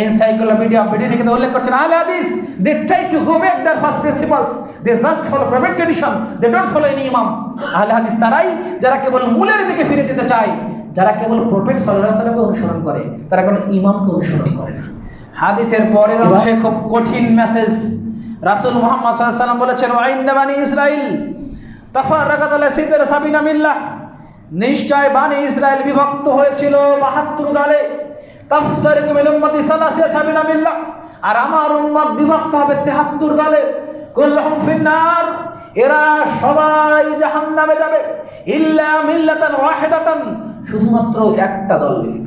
Encyclopedia of Britannica উল্লেখ করছেন আহলে হাদিস they try to go back their first principles, they just follow prophet tradition, they don't follow any imam. আহলে হাদিস তারাই যারা কেবল মূলের দিকে ফিরে যেতে চায়, যারা কেবল প্রফেট সাল্লাল্লাহু আলাইহি ওয়াসাল্লামকে অনুসরণ করে, তারা কোনো ইমামকে অনুসরণ করে না। হাদিসের পরের অংশে খুব কঠিন মেসেজ। রাসূল মুহাম্মদ সাল্লাল্লাহু আলাইহি ওয়াসাল্লাম বলেছেন ওয়া ইন্না বানি ইসরাইল তাফাররাকাত আলা সাবিনা মিল্লাহ, নিশ্চয় বানি ইসরাইল বিভক্ত হয়েছিল 72 দলে। তাফতারিকু মিন উম্মতি সাবিনা মিল্লাহ, আর আমার উম্মত বিভক্ত হবে 73 দলে। কুল্লুহুম ফিন্নার, এরা সবাই জাহান্নামে যাবে। ইল্লা মিল্লাতান ওয়াহিদাতান, শুধুমাত্র একটা দল ব্যতীত,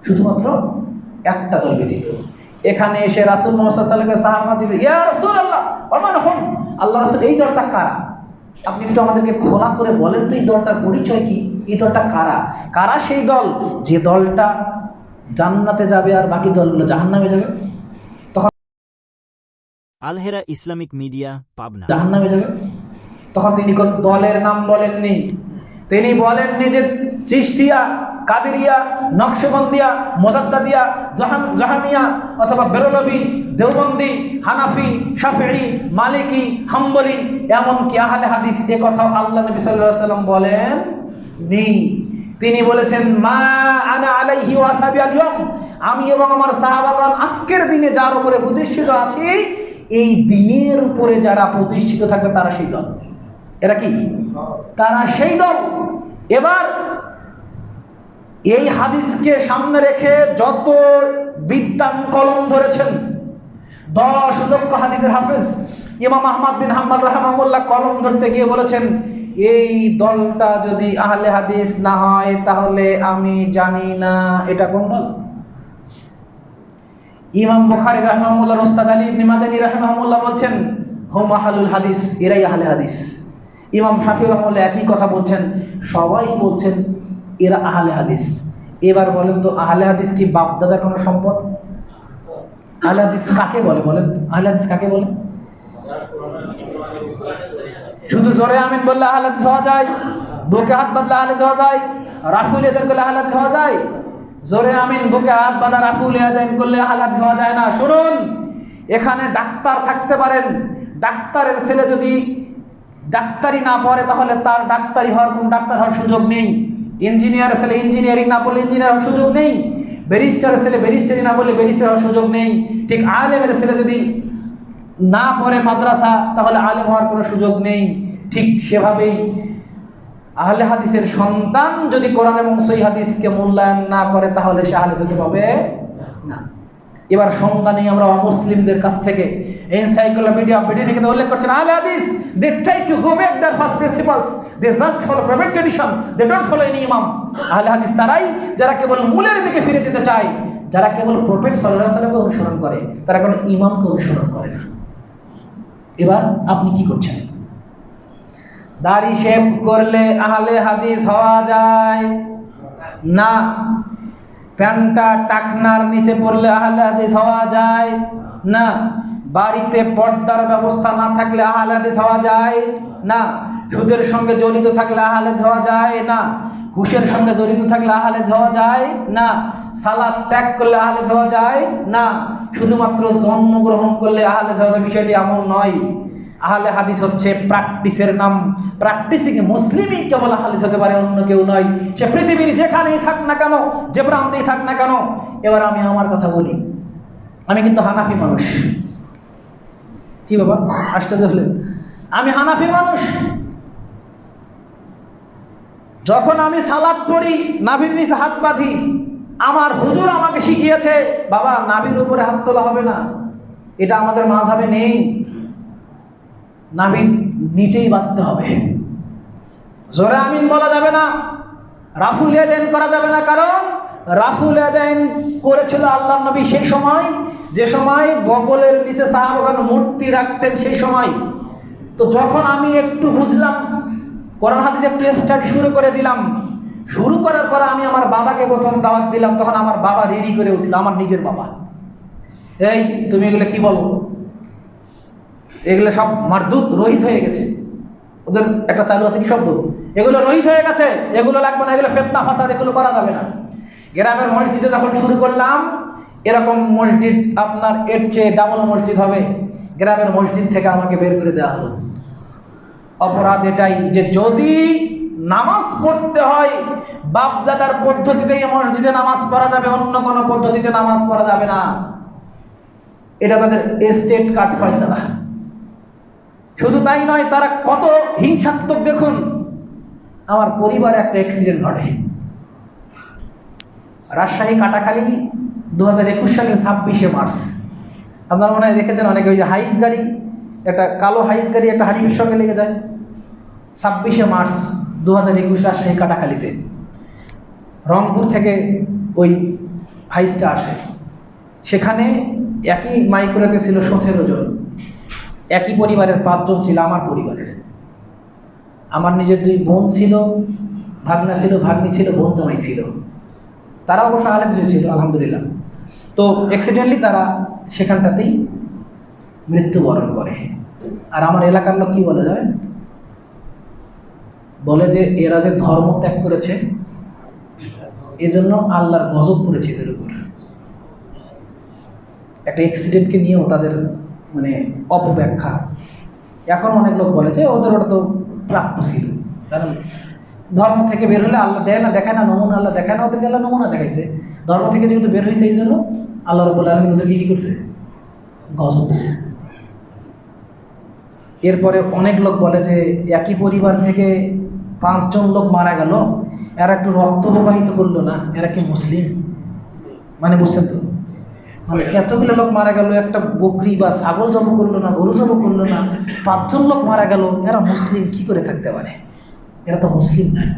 শুধুমাত্র একটা দল ব্যতীত। এখানে এসে রাসূল মুহাম্মদ সাল্লাল্লাহু আলাইহি ওয়াসাল্লামের সাহাবা জিজ্ঞেস, ইয়া রাসূলুল্লাহ ওয়া মান হুম, আল্লাহ রাসূল এই দলটা কারা? আপনি একটু আমাদেরকে খোলা করে বলেন তো এই দলটার পরিচয় কি, এই দলটা কারা? কারা সেই দল যে দলটা জান্নাতে যাবে আর বাকি দলগুলো জাহান্নামে যাবে? তখন আলহেরা ইসলামিক মিডিয়া পাবনা জাহান্নামে যাবে। তখন তিনি কোন দলের নাম বলেননি, তিনি বলেননি যে চিশতিয়া, কাদেরিয়া, নকশবন্দিয়া, মুজাদ্দাদিয়া, জাহামিয়া অথবা বেরলভী, দেওবন্দি, হানাফি, শাফিঈ, মালিকি, হাম্বলি, এমনকি আহলে হাদিস, এ কথা আল্লাহ নবী সাল্লাল্লাহু আলাইহি ওয়াসাল্লাম বলেন নি। তিনি বলেছেন মা আনা আলাইহি ওয়া আসহাবি আল-ইয়াউম, আমি এবং আমার সাহাবাগণ আজকের দিনে যার উপরে প্রতিষ্ঠিত আছি, এই দিনের উপরে যারা প্রতিষ্ঠিত থাকবে তারা সেই দল। এরা কি? তারা সেই দল। এবার এই হাদিসকে সামনে রেখে যত বিদ্বান কলম ধরেছেন, 10 লক্ষ হাদিসের হাফেজ ইমাম আহমদ বিন হাম্বল রাহিমাহুল্লাহ কলম ধরতে গিয়ে বলেছেন, এই দলটা যদি আহলে হাদিস না হয় তাহলে আমি জানি না এটা কোন দল। ইমাম বুখারী রাহিমাহুল্লাহ উস্তাদ আলী ইবনে মাদানী রাহিমাহুল্লাহ বলছেন হুম আহলুল হাদিস, এরাই আহলে হাদিস। ইমাম শাফিঈ রাহিমাহুল্লাহ একই কথা বলছেন, সবাই বলছেন এরা আহলে হাদিস। এবার বলেন তো আহলে হাদিস কি বাপ দাদার কোনো সম্পদ? আহলে হাদিস কাকে বলে বলেন? আহলে হাদিস কাকে বলে? শুধু জোরে আমিন বললে আহলে হাদিস হওয়া যায়? বুকে হাত বাঁধলে আহলে হাদিস হওয়া যায়? রাফুল ইয়াদাইন করলে আহলে হাদিস হওয়া যায়? জোরে আমিন বুকে হাত বাঁধা রাফুল ইয়াদাইন করলে আহলে হাদিস হওয়া যায় না। শুনুন, এখানে ডাক্তার থাকতে পারেন, ডাক্তারের ছেলে যদি ডাক্তারি না পড়ে তাহলে তার ডাক্তারি হওয়ার কোনো ডাক্তার হওয়ার সুযোগ নেই। ইঞ্জিনিয়ারের ছেলে ইঞ্জিনিয়ারিং না পড়লে ইঞ্জিনিয়ার হওয়ার সুযোগ নেই। ব্যারিস্টারের ছেলে ব্যারিস্টারি না পড়লে ব্যারিস্টার হওয়ার সুযোগ নেই। ঠিক আলেমের ছেলে যদি না পড়ে মাদ্রাসা তাহলে আলেম হওয়ার কোনো সুযোগ নেই। ঠিক সেভাবেই আহলে হাদিসের সন্তান যদি কোরআন এবং সহিহ হাদিসকে মূল্যায়ন না করে তাহলে সে আহলে হতে পাবে না। এবার সংজ্ঞা নেই আমরা অমুসলিমদের কাছ থেকে। এনসাইক্লোপিডিয়া অফ ব্রিটানিকাতে উল্লেখ করছেন Ahle Hadith they try to go back there first principles, they just follow prophet tradition, they don't follow any imam. Ahle হাদিস তারাই যারা কেবল মূলের দিকে ফিরে যেতে চায়, যারা কেবল প্রফেট সাল্লাল্লাহু আলাইহি ওয়াসাল্লামকে অনুসরণ করে, তারা কোনো ইমামকে অনুসরণ করে না। এবার আপনি কি করছেন? দাড়ি শেভ করলে আহলে হাদিস হওয়া যায় না। প্যান্টটা টাকনার নিচে পড়লে আহলে হাদিস হওয়া যায় না। বাড়িতে পর্দার ব্যবস্থা না থাকলে আহলে হাদিস হওয়া যায় না। সুদের সঙ্গে জড়িত থাকলে আহলে হাদিস হওয়া যায় না। ঘুষের সঙ্গে জড়িত থাকলে আহলে হাদিস হওয়া যায় না। সালাত ত্যাগ করলে আহলে হাদিস হওয়া যায় না। শুধুমাত্র জন্মগ্রহণ করলে আহলে হাদিস হওয়া যায়, বিষয়টি এমন নয়। আহলে হাদিস হচ্ছে প্র্যাকটিসের নাম। প্র্যাকটিসিং মুসলিমই কেবল আহলে হাদিস হতে পারে, অন্য কেউ নয়। সে পৃথিবীর যেখানেই থাক না কেন, যে প্রান্তেই থাক না কেন। এবার আমি আমার কথা বলি, আমি কিন্তু হানাফি মানুষ। কি বাবা আশ্চর্য হলেন? আমি হানাফি মানুষ। যখন আমি সালাত পড়ি নাভির নিচে হাত বাঁধি, আমার হুজুর আমাকে শিখিয়েছে বাবা নাভির উপরে হাত তোলা হবে না, এটা আমাদের মাযহাবে নেই। নাভির নিচেই বাঁধতে হবে। জোরে আমিন বলা যাবে না, রাফুল ইয়াদাইন করা যাবে না। কারণ রাফুল ইয়াদাইন করেছিল আল্লাহর নবী সেই সময়, যে সময় বগলের নিচে সাহাবাগণ মূর্তি রাখতেন সেই সময়। তো যখন আমি একটু বুঝলাম, কোরআন হাদিস একটু স্টাডি শুরু করে দিলাম, শুরু করার পর আমি আমার বাবাকে প্রথম দাওয়াত দিলাম, তখন আমার বাবা রেডি করে উঠলো, আমার নিজের বাবা। এই তুমি এগুলো কি বলো? এগুলো সব মারদুদ, রহিত হয়ে গেছে। ওদের একটা চালু আছে কি শব্দ, এগুলো রহিত হয়ে গেছে, এগুলো লাগবে না, এগুলো ফিতনা ফাসাদ, এগুলো করা যাবে না। গ্রামের মসজিদে যখন শুরু করলাম, এরকম মসজিদ আপনার এর চেয়ে ডাবল মসজিদ হবে, গ্রামের মসজিদ থেকে আমাকে বের করে দেওয়া হলো। অপরাধ এটাই যে যদি নামাজ পড়তে হয় বাপ দাদার পদ্ধতিতেই মসজিদে নামাজ পড়া যাবে, অন্য কোনো পদ্ধতিতে নামাজ পড়া যাবে না। এটা তাদের এস্টেট কার্ড ফয়সালা। শুধু তাই নয়, তারা কত হিংসাত্মক দেখুন। আমার পরিবারে একটা অ্যাক্সিডেন্ট ঘটে রাজশাহী কাটাখালী 2021 সালের 26শে মার্চ। আপনারা মনে হয় দেখেছেন অনেকে, ওই যে হাইস গাড়ি, একটা কালো হাইস গাড়ি একটা হানিফের সঙ্গে লেগে যায়। 26শে মার্চ 2021 রাজশাহী কাটাখালীতে রংপুর থেকে ওই হাইসটা আসে। সেখানে একই মাইক্রোতে ছিল 17 জন, একই পরিবারের 5 জন ছিল আমার পরিবারের। আমার নিজের 2 বোন ছিল, ভাগনা ছিল, ভাগ্নি ছিল, বোন জামাই ছিল। তারা অবশ্য আহলে ছিল আলহামদুলিল্লাহ। তো অ্যাক্সিডেন্টলি তারা সেখানটাতেই মৃত্যুবরণ করে। আর আমার এলাকার লোক কি বলে যাবে, বলে যে এরা যে ধর্ম ত্যাগ করেছে এজন্য আল্লাহর গজব পড়েছে এদের উপর। একটা অ্যাক্সিডেন্টকে নিয়েও তাদের মানে অপব্যাখ্যা। এখন অনেক লোক বলে যে ওদের ওটা তো প্রাপ্য ছিল, কারণ ধর্ম থেকে বের হলে আল্লাহ দেয় না, দেখায় না নমুনা, আল্লাহ দেখায় না, ওদেরকে আল্লাহ নমুনা দেখাইছে। ধর্ম থেকে যেহেতু বের হয়েছে এই জন্য আল্লাহ রাব্বুল আলামিন ওদেরকে কি করছে, গজব দিয়েছে। এরপরে অনেক লোক বলে যে একই পরিবার থেকে 5 জন লোক মারা গেল, এরা একটু রক্ত প্রবাহিত করলো না, এরা কি মুসলিম? মানে বুঝছেন তো, মানে এতগুলো লোক মারা গেল, একটা বকরি বা ছাগল জব করলো না, গরু জব করলো না, 5 জন লোক মারা গেল, এরা মুসলিম কি করে থাকতে পারে? এরা তো মুসলিম নাই।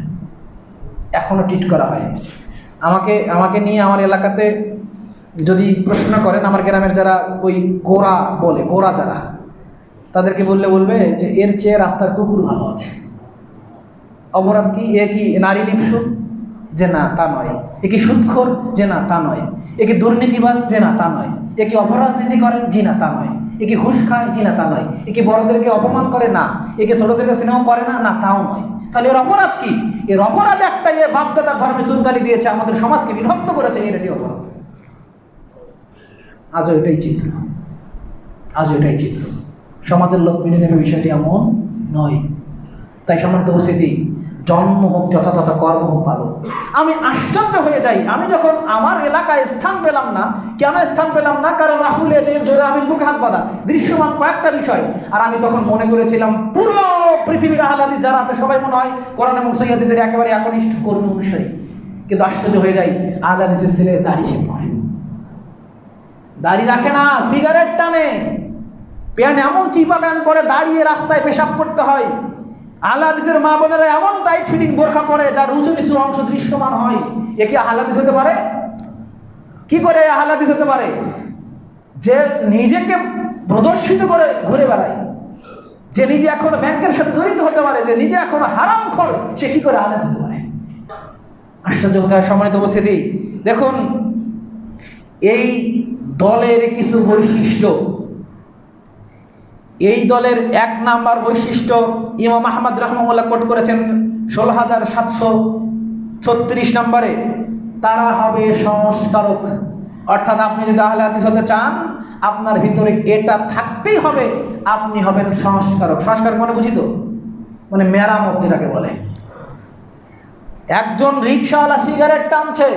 এখনও ট্রিট করা হয়। আমাকে নিয়ে আমার এলাকাতে যদি প্রশ্ন করেন, আমার গ্রামের যারা ওই গোরা বলে, গোরা যারা, তাদেরকে বলবে যে এর চেয়ে রাস্তার কুকুর ভালো আছে। অপরাধ কি? এ কি নারী লিপ্সু? যে না, তা নয়। এ কি সুদখোর? যে না, তা নয়। এ কি দুর্নীতিবাজ? যে না, তা নয়। এ কি অপরাজনীতি করে? জি না, তা নয়। এ কি ঘুষ খায়? জি না, তা নয়। এ কি বড়দেরকে অপমান করে? না। এ কি ছোটদেরকে স্নেহ করে না? না, তাও নয়। তাহলে এর অপরাধ কি? এর অপরাধ একটাই, এ বাপদাদা ধর্মে চুনকালি দিয়েছে, আমাদের সমাজকে বিভক্ত করেছে, এটাই অপরাধ। আজও এটাই চিত্র, আজও এটাই চিত্র। সমাজের লোক মেনে নেবে বিষয়টি এমন নয়। তাই সম্মানিত উপস্থিতি, জন্ম হোক যথাযথ, কর্ম হোক ভালো। আমি আশ্চর্য হয়ে যাই, আমি যখন আমার এলাকায় স্থান পেলাম না। কেন স্থান পেলাম না? কারণ রাহুল এদের জোরে আমি বুকে হাত বাঁধা, দৃশ্যমান কয়েকটা বিষয়। আর আমি তখন মনে করেছিলাম পুরো পৃথিবীর আহলে হাদিস যারা আছে সবাই মনে হয় কোরআন এবং সহিহ হাদিসের একেবারে একনিষ্ঠ কর্মী অনুসারী। কিন্তু আশ্চর্য হয়ে যাই, আহলে হাদিসের ছেলে দাড়ি শেভ করে, দাড়ি রাখে না, সিগারেট টানে, প্যান্ট এমন চিপা প্যান্ট পরে দাঁড়িয়ে রাস্তায় পেশাব করতে হয়। আহলে হাদিসের মা বোনেরা এমন টাইট ফিটিং বোরখা পরে যার উঁচু নিচু অংশ দৃশ্যমান হয়। এ কি আহলে হাদিস হতে পারে? কি করে আহলে হাদিস হতে পারে? যে নিজেকে প্রদর্শিত করে ঘুরে বেড়ায়, যে নিজে এখনো ব্যাংকের সাথে জড়িত হতে পারে, যে নিজে এখনো হারামখোর, সে কি করে আহলে হাদিস হতে পারে? আশ্চর্য হতে হয়। সম্মানিত উপস্থিতি, দেখুন এই দলের কিছু বৈশিষ্ট্য। এই দলের 1 নাম্বার বৈশিষ্ট্য ইমাম আহমদ রাহমাহুল্লাহ কোট করেছেন 16736 নম্বরে, তারা হবে সংস্কারক। অর্থাৎ আপনি যদি আহলে হাদিস হতে চান, আপনার ভিতরে এটা থাকতেই হবে, আপনি হবেন সংস্কারক। সংস্কারক মানে বুঝি তো, মানে মেরামত যেটাকে বলে। একজন রিকশাওয়ালা সিগারেট টানছে,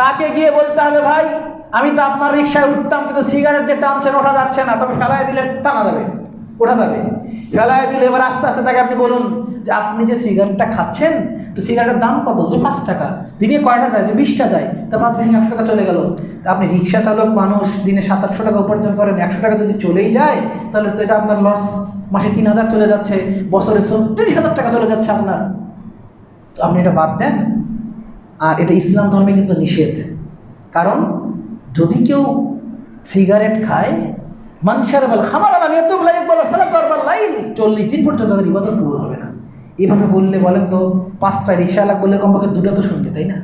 তাকে গিয়ে বলতে হবে ভাই আমি তো আপনার রিকশায় উঠতাম, কিন্তু সিগারেট যে টানছেন ওঠা যাচ্ছে না, তবে ফেলায় দিলে টানা যাবে, ওঠা যাবে। ফেলায় দিলে এবার আস্তে আস্তে তাকে আপনি বলুন যে আপনি যে সিগারেটটা খাচ্ছেন, তো সিগারেটের দাম কত? যে 5 টাকা। দিনে কয়টা যায়? যে 20টা যায়। তা 5-20 100 টাকা চলে গেল। তা আপনি রিক্সা চালক মানুষ, দিনে 700-800 টাকা উপার্জন করেন, 100 টাকা যদি চলেই যায় তাহলে তো এটা আপনার লস। মাসে 3000 চলে যাচ্ছে, বছরে 36,000 টাকা চলে যাচ্ছে আপনার। তো আপনি এটা বাদ দেন। আর এটা ইসলাম ধর্মে কিন্তু নিষেধ। কারণ যদি কেউ সিগারেট খায়, মানুষের বল খামার আলাম এতুব লাইক বলা সালাত করবার লাইন 40 দিন পর্যন্ত তাদের ইবাদত কবুল হবে না। এভাবে বললে বলেন তো 5টা রিক্সাওয়ালা বললে কমপক্ষে 2টা তো শুনবে, তাই না?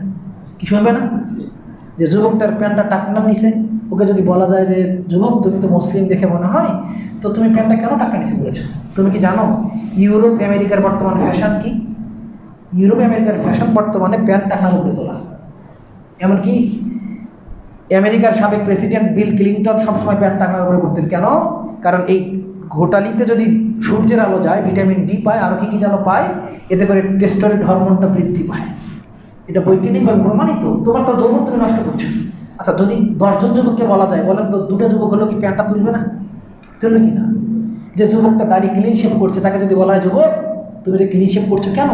কি শুনবে না? যে যুবক তার প্যান্টটা টাকা নিছে, ওকে যদি বলা যায় যে যুবক তুমি তো মুসলিম দেখে মনে হয়, তো তুমি প্যান্টটা কেন টাকা নিছে বলেছো? তুমি কি জানো ইউরোপ আমেরিকার বর্তমান ফ্যাশন কি? ইউরোপ আমেরিকার ফ্যাশন বর্তমানে প্যান্ট টাকার উপরে তোলা। এমনকি আমেরিকার সাবেক প্রেসিডেন্ট বিল ক্লিনটন সবসময় প্যান্ট টাঙানোর উপরে করতেন। কেন? কারণ এই ঘোটালিতে যদি সূর্যের আলো যায়, ভিটামিন ডি পায়, আরও কী কী যেন পায়, এতে করে টেস্টোস্টেরন হরমোনটা বৃদ্ধি পায়। এটা বৈজ্ঞানিকভাবে প্রমাণিত। তোমার তো যৌবন তুমি নষ্ট করছো। আচ্ছা, যদি 10 জন যুবককে বলা যায়, বলেন তো 2টা যুবক হলেও কি প্যান্টটা তুলবে না? তুলবে কি না? যে যুবকটা দাড়ি ক্লিন শেভ করছে, তাকে যদি বলা হয়, যুবক তুমি যে ক্লিন শেভ করছো কেন?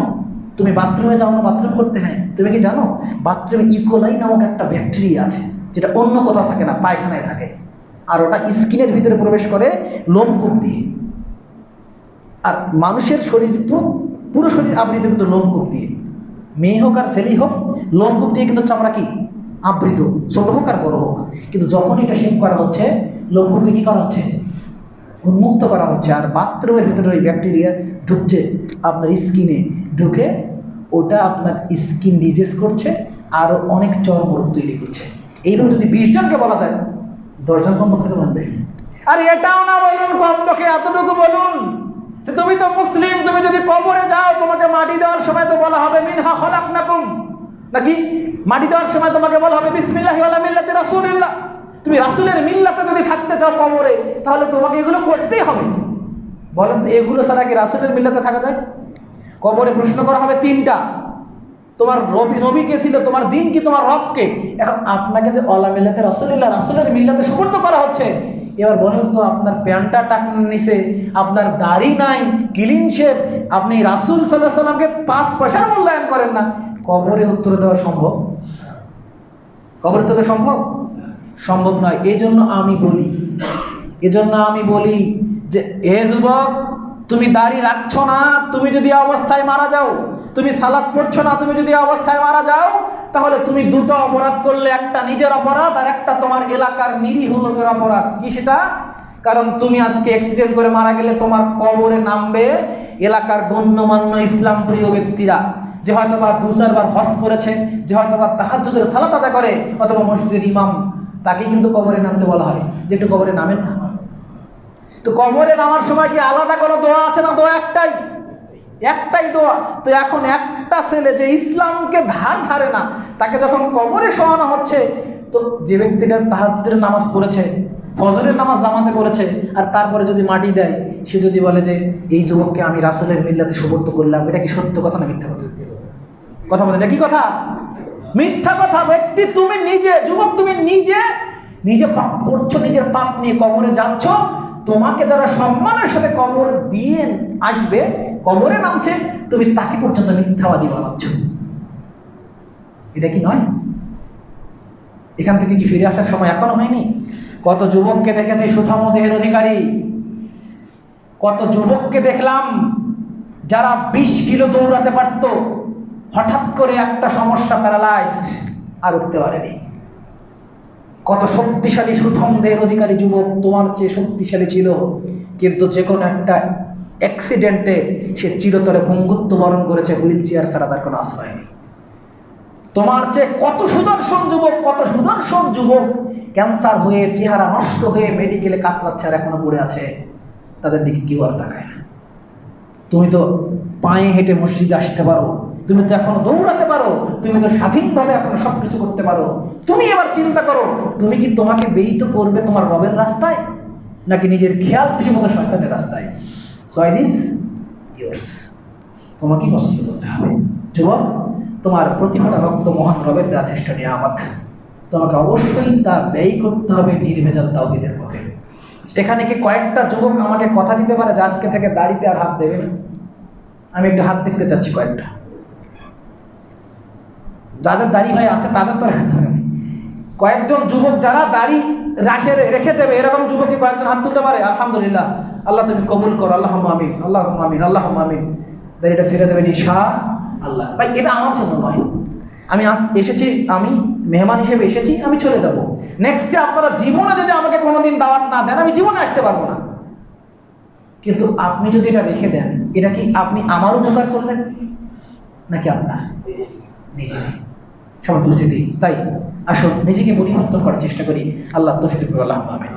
তুমি বাথরুমে যাও না বাথরুম করতে? হ্যাঁ। তুমি কি জানো বাথরুমে ইকোলাই নামক একটা ব্যাকটেরিয়া আছে, যেটা অন্য কোথাও থাকে না, পায়খানায় থাকে, আর ওটা স্কিনের ভিতরে প্রবেশ করে লোমকূপ দিয়ে। আর মানুষের শরীর পুরো শরীর আবৃত কিন্তু লোমকূপ দিয়ে। মেয়ে হোক আর ছেলেই হোক, লোমকূপ দিয়ে কিন্তু চামড়া কি আবৃত, ছোট হোক আর বড় হোক। কিন্তু যখন এটা শেভ করা হচ্ছে, লোমকূপকে কী করা হচ্ছে? উন্মুক্ত করা হচ্ছে। আর বাথরুমের ভিতরে ওই ব্যাকটেরিয়া ঢুকছে আপনার স্কিনে, ঢুকে ওটা আপনার স্কিন ডিজিজ করছে, আরও অনেক চর্মরোগ তৈরি করছে। এইভাবে যদি 20 জনকে বলা যায়, 10 জন কমপক্ষে তো মানবে। আর এটাও না বলুন, কমপক্ষে এতটুকু বলুন যে তুমি তো মুসলিম, তুমি যদি কবরে যাও, তোমাকে মাটি দেওয়ার সময় তো বলা হবে মিনহা খলাকনাকুম, নাকি মাটি দেওয়ার সময় তোমাকে বলা হবে বিসমিল্লাহি ওয়ালা মিল্লাতি রাসূলিল্লাহ। তুমি রাসূলের মিল্লাতে যদি থাকতে চাও কবরে, তাহলে তোমাকে এগুলো করতেই হবে। বলেন তো, এগুলো ছাড়া কি রাসূলের মিল্লাতে থাকা যায়? কবরে প্রশ্ন করা হবে 3টা, তোমার নবী কে ছিল, তোমার দিন কি, তোমার রব কে। এখন আপনাকে যে ওয়ালা মিল্লাতে রাসূলিল্লাহ, রাসূলের মিল্লাতে সুপর্দ করা হচ্ছে, এবার বলেন তো, আপনার প্যান্টটা টাকার নিচে, আপনার দাড়ি নাই, ক্লিন শেভ, আপনি রাসূল সাল্লাল্লাহু আলাইহি সাল্লামকে 5 পয়সার মূল্যায়ন করেন না, কবরে উত্তর দেওয়া সম্ভব? কবরে তো সম্ভব সম্ভব নয়। এজন্য আমি বলি যে এ যুবক, তুমি দাড়ি রাখছো না, তুমি যদি অবস্থায় মারা যাও, তুমি সালাত পড়ছো না, তুমি যদি অবস্থায় মারা যাও, তাহলে তুমি 2টো অপরাধ করলে, একটা নিজের অপরাধ আর একটা তোমার এলাকার নিরীহ লোকের অপরাধ। কি সেটা? কারণ তুমি আজকে অ্যাক্সিডেন্ট করে মারা গেলে তোমার কবরে নামবে এলাকার গণ্যমান্য ইসলাম প্রিয় ব্যক্তিরা, যে হয়তো বা 2-4 বার হজ করেছে, যে হয়তো বা তাহাজ্জুদের সালাত আদায় করে, অথবা মসজিদের ইমাম, তাকে কিন্তু কবরে নামতে বলা হয় যে একটু কবরে নামেন না। তো কবরে নামার সময় কি আলাদা কোনো দোয়া আছে না? দোয়া একটাই দোয়া। তো এখন একটা ছেলে যে ইসলামকে ধারে না, তাকে যখন কবরে শোয়ানো হচ্ছে, তো যে ব্যক্তিটা তাহাজ্জুদের নামাজ পড়েছে, ফজরের নামাজ জামাতে পড়েছে, আর তারপরে যদি মাটি দেয়, সে যদি বলে যে এই যুবককে আমি রাসূলের মিল্লাতে সুবর্ত করলাম, এটা কি সত্য কথা না মিথ্যা কথা? কথা বলেন, কি কথা? মিথ্যা কথা। ব্যক্তি তুমি নিজে, যুবক তুমি নিজে পাপ করছো, নিজের পাপ নিয়ে কবরে যাচ্ছ। তোমাকে যারা সম্মানের সাথে কবর দিয়ে আসবে, কবরে নামছে, তুমি তাকে পর্যন্ত মিথ্যাবাদী বানাচ্ছ। এটা কি নয়? এখান থেকে কি ফিরে আসার সময় এখনো হয়নি? কত যুবককে দেখেছি সুঠাম দেহের অধিকারী, কত যুবককে দেখলাম যারা 20 কিলো দৌড়াতে পারত, হঠাৎ করে একটা সমস্যা, প্যারালাইজড, আর উঠতে পারেনি। কত শক্তিশালী সুঠাম দেহের অধিকারী যুবক তোমার চেয়ে শক্তিশালী ছিল, কিন্তু যে কোনো একটা অ্যাক্সিডেন্টে সে চিরতরে পঙ্গুত্ব বরণ করেছে, হুইল চেয়ার ছাড়া তার কোনো আশ্রয় নেই। তোমার চেয়ে কত সুদর্শন যুবক ক্যান্সার হয়ে, চেহারা নষ্ট হয়ে মেডিকেলে কাতরাচ্ছে, আর এখনো পড়ে আছে, তাদের দিকে কেউ আর তাকায় না। তুমি তো পায়ে হেঁটে মসজিদে আসতে পারো, তুমি তো এখনো দৌড়াতে পারো, তুমি তো স্বাধীনভাবে এখনো সবকিছু করতে পারো। তুমি এবার চিন্তা করো, তুমি কি তোমাকে ব্যয়িত করবে তোমার রবের রাস্তায়, নাকি নিজের খেয়াল খুশি মতো শয়তানের রাস্তায়? Choice is yours. তোমাকেই পছন্দ করতে হবে। যুবক, তোমার প্রতিভাটা রক্ত মহান রবের দেওয়া শ্রেষ্ঠ নিয়ামত, তোমাকে অবশ্যই তা ব্যয় করতে হবে নির্ভেজাল তাওহীদের পথে। এখানে কি কয়েকটা যুবক আমাকে কথা দিতে পারে যে আজকে থেকে দাড়িতে আর হাত দেবে না? আমি একটু হাত দেখতে চাচ্ছি কয়েকটা। যাদের দাড়ি ভাই আছে তাদের তো রাখতে হবে। কয়েকজন যুবক যারা দাড়ি রেখে দেবে, এরকম যুবক কি কয়েকজন হাত তুলতে পারে? আলহামদুলিল্লাহ, আল্লাহ তুমি কবুল করো, আল্লাহুম্মা আমিন, আল্লাহুম্মা আমিন, আল্লাহুম্মা আমিন। দাড়িটা ছেড়ে দেবেন ইনশাআল্লাহ। ভাই, এটা আমার জন্য নয়, আমি এসেছি, আমি মেহমান হিসেবে এসেছি, আমি চলে যাব। নেক্সটে আপনারা জীবনে যদি আমাকে কোনোদিন দাওয়াত না দেন, আমি জীবনে আসতে পারবো না। কিন্তু আপনি যদি এটা রেখে দেন, এটা কি আপনি আমার উপকার করলেন নাকি আপনার নিজেরই? সবার তুলছে দিই। তাই আসুন নিজেকে পরিবর্তন করার চেষ্টা করি। আল্লাহ তৌফিক করুন। আল্লাহুম্মা আমিন।